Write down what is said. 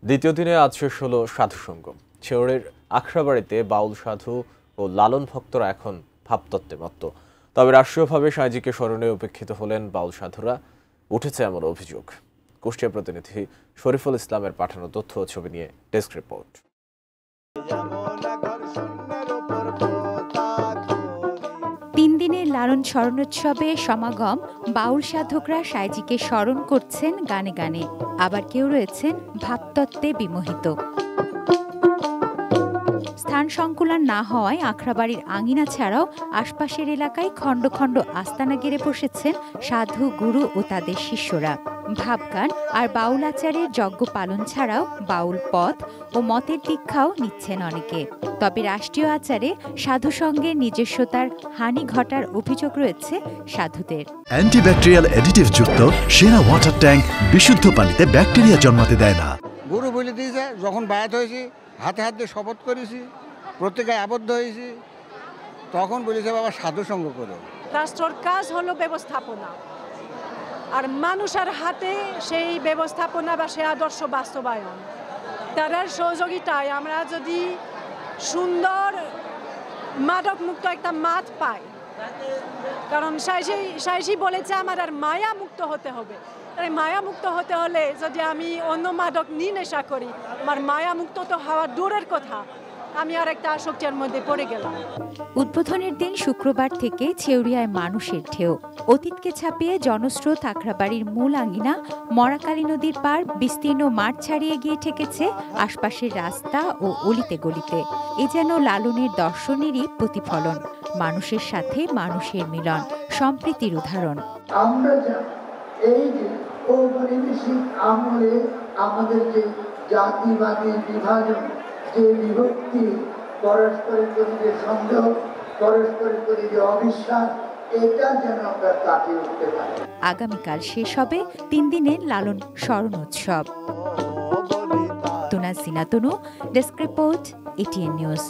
দ্বিতীয় দিনে আজ শেষ হলো সাধু সঙ্গম। শেওড়ের আখড়াবাড়িতে বাউল সাধু ও লালন ভক্তরা এখন ভাবতত্ত্বে মত্ত। তবে রাষ্ট্রীয়ভাবে সাঁইজিকে স্মরণে উপেক্ষিত হলেন বাউল সাধুরা, উঠেছে এমন অভিযোগ। কুষ্টিয়া প্রতিনিধি শরীফুল ইসলামের পাঠানো তথ্য ও ছবি নিয়ে ডেস্ক রিপোর্ট। ৩ দিনের লালন স্মরণোৎসবে সমাগম। বাউল সাধকরা সাঁইজিকে স্মরণ করছেন গানে গানে, আবার কেউ রয়েছেন ভাবতত্ত্বে বিমোহিত। স্থান সংকুলন না হওয়ায় আখড়াবাড়ির আঙিনা ছাড়াও আশপাশের এলাকায় খণ্ড খণ্ড আস্তানা গেড়ে বসেছেন সাধু, গুরু ও তাদের শিষ্যরা। ভাবগান আর বাউল আচারের যজ্ঞ পালন ছাড়াও বাউল পথ ও মতের দীক্ষাও নিচ্ছেন অনেকে। তবে রাষ্ট্রীয় আচারে সাধু সঙ্গের নিজস্বতার হানি ঘটার অভিযোগ রয়েছে সাধুদের। অ্যান্টিব্যাকটেরিয়াল অ্যাডিটিভ যুক্ত সেরা ওয়াটার ট্যাঙ্ক বিশুদ্ধ পানিতে ব্যাকটেরিয়া জন্মাতে দেয় না। গুরু বলে দিয়েছে, যখন বায়াত হয়েছি, হাতে হাত দিয়ে শপথ করেছি, প্রত্যেকে আবদ্ধ হয়েছি, তখন বলেছে বাবা সাধু সঙ্গ করো। রাষ্ট্রের কাজ হলো ব্যবস্থাপনা, আর মানুষের হাতে সেই ব্যবস্থাপনা বা সেই আদর্শ বাস্তবায়ন। তাদের সহযোগিতায় আমরা যদি সুন্দর মাদক মুক্ত একটা মাঠ পাই, কারণ সাইজি বলেছে আমাদের মায়া মুক্ত হতে হবে। তাই মায়া মুক্ত হতে হলে যদি আমি অন্য মাদক নিয়ে নেশা করি, আমার মায়া মুক্ত তো হওয়া দূরের কথা, আমি আর একটা আসক্তির মধ্যে পড়ে গেলাম। উদ্বোধনের দিন শুক্রবার থেকে ছেউরিয়ায় মানুষের ঢেউ। অতীতকে ছাপিয়ে জনস্রোত আখড়াবাড়ির মূল আঙিনা, মরাকালী নদীর পার বিস্তীর্ণ মাঠ ছাড়িয়ে গিয়ে ঠেকেছে আশপাশের রাস্তা ও অলিতে গলিতে। এ যেন লালনের দর্শনেরই প্রতিফলন, মানুষের সাথে মানুষের মিলন, সম্প্রীতির উদাহরণ। আমরা এই যে ঔপনিবেশিক আমলে আমাদের যে জাতিবাদী বিভাজন, যে বিভক্তি, পরস্পরের প্রতি যে সন্দেহ, পরস্পরের প্রতি যে অবিশ্বাস, এটা যেন আমরা কাটিয়ে উঠতে পারি। আগামীকাল শেষ হবে 3 দিনের লালন স্মরণোৎসব। তুনা সিনা তুনু, ডেস্ক রিপোর্ট, এটিএন নিউজ।